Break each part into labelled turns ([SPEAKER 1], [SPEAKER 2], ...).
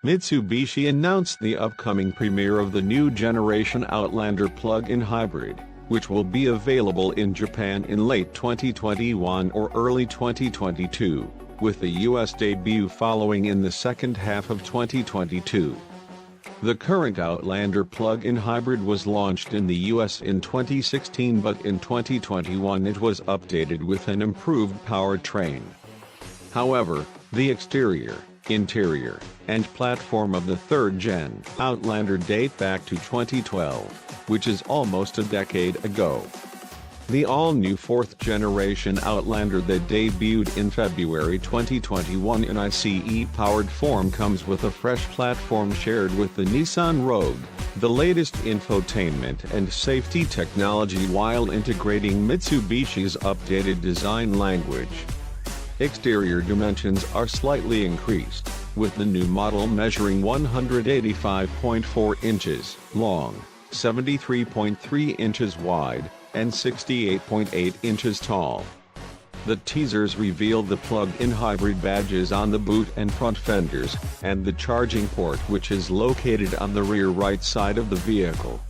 [SPEAKER 1] Mitsubishi announced the upcoming premiere of the new generation Outlander plug-in hybrid, which will be available in Japan in late 2021 or early 2022, with the US debut following in the second half of 2022. The current Outlander plug-in hybrid was launched in the US in 2016, but in 2021 it was updated with an improved powertrain. However, the exterior, interior, and platform of the third-gen Outlander date back to 2012, which is almost a decade ago. The all-new fourth-generation Outlander that debuted in February 2021 in ICE-powered form comes with a fresh platform shared with the Nissan Rogue, the latest infotainment and safety technology while integrating Mitsubishi's updated design language. Exterior dimensions are slightly increased, with the new model measuring 185.4 inches long, 73.3 inches wide, and 68.8 inches tall. The teasers revealed the plug-in hybrid badges on the boot and front fenders, and the charging port, which is located on the rear right side of the vehicle.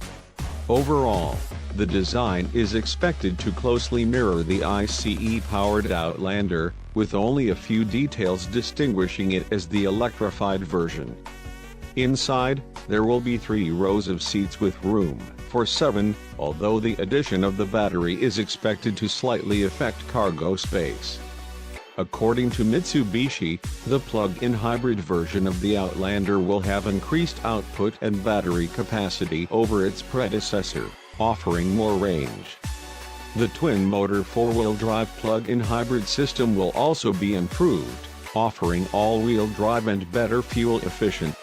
[SPEAKER 1] Overall, the design is expected to closely mirror the ICE-powered Outlander, with only a few details distinguishing it as the electrified version. Inside, there will be 3 rows of seats with room for 7, although the addition of the battery is expected to slightly affect cargo space. According to Mitsubishi, the plug-in hybrid version of the Outlander will have increased output and battery capacity over its predecessor, offering more range. The twin-motor 4-wheel drive plug-in hybrid system will also be improved, offering all-wheel drive and better fuel efficient